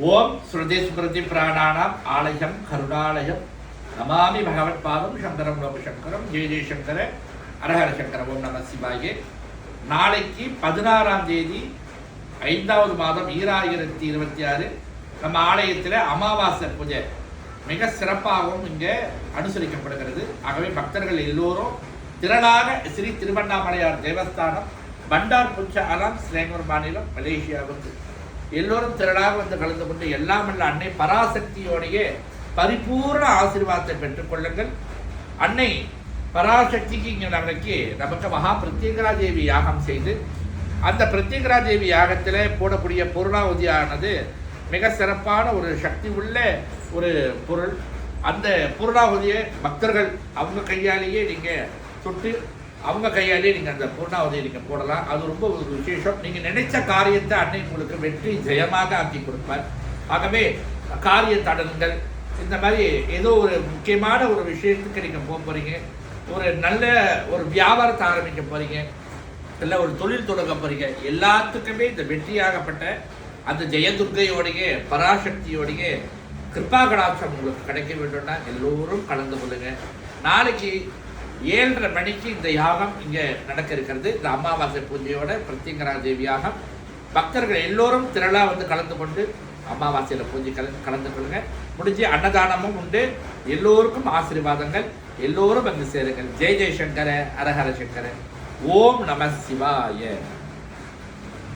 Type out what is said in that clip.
ஓம் ஸ்ருதி ஸ்மிருதி பிராணானாம் ஆலயம் கருணாலயம் நமாமி பகவத் பாதம் சங்கரம் லோக சங்கரம் ஜெய ஜெயசங்கர அரஹர சங்கர ஓம் நம சிவாயே. நாளைக்கு 16ஆம் தேதி 5வது மாதம் 2026 நம்ம ஆலயத்தில் அமாவாசை பூஜை மிக சிறப்பாகவும் இங்கே அனுசரிக்கப்படுகிறது. ஆகவே பக்தர்கள் எல்லோரும் திரளாக ஸ்ரீ திருவண்ணாமலையார் தேவஸ்தானம் பண்டார் புஞ்ச அலாம் ஸ்ரீநகர் மாநிலம் மலேசியாவுக்கு எல்லோரும் திரளாக வந்து கலந்து கொண்டு எல்லாம் அல்ல அன்னை பராசக்தியோடைய பரிபூர்ண ஆசீர்வாதத்தை பெற்றுக்கொள்ளுங்கள். அன்னை பராசக்திக்கு இங்கே நமக்கு மகா பிரத்யேகரா தேவி யாகம் செய்து அந்த பிரத்யேகரா தேவி யாகத்தில் போடக்கூடிய பூர்ணாவதியானது மிக சிறப்பான ஒரு சக்தி உள்ள ஒரு பொருள். அந்த பூர்ணாவதியை பக்தர்கள் அவங்க கையாலேயே நீங்கள் தொட்டு அவங்க கையாலே நீங்கள் அந்த பூர்ணாவதியை நீங்கள் போடலாம். அது ரொம்ப ஒரு விசேஷம். நீங்கள் நினைச்ச காரியத்தை அன்னை உங்களுக்கு வெற்றி ஜெயமாக ஆக்கி கொடுப்பார். ஆகவே காரிய தடங்கள் இந்த மாதிரி ஏதோ ஒரு முக்கியமான ஒரு விஷயத்துக்கு நீங்கள் போக போகிறீங்க, ஒரு நல்ல ஒரு வியாபாரத்தை ஆரம்பிக்க போகிறீங்க, இல்லை ஒரு தொழில் தொடங்க போகிறீங்க, எல்லாத்துக்குமே இந்த வெற்றியாகப்பட்ட அந்த ஜெயதுர்கையோடைய பராசக்தியோடைய கிருபா கடாட்சம் உங்களுக்கு கிடைக்க வேண்டும்னா எல்லோரும் கலந்து கொள்ளுங்க. நாளைக்கு 7:30 மணிக்கு இந்த யாகம் இங்கே நடக்க இருக்கிறது. இந்த அமாவாசை பூஜையோட பிரத்யங்கரா தேவி யாகம். பக்தர்கள் எல்லோரும் திரளாக வந்து கலந்து கொண்டு அமாவாசையில் பூஜை கலந்து கொள்ளுங்க. முடிஞ்சு அன்னதானமும் உண்டு. எல்லோருக்கும் ஆசீர்வாதங்கள். எல்லோரும் வந்து சேருங்கள். ஜெய் ஜெய்சங்கர அரஹர சங்கர. ஓம் நம சிவாய.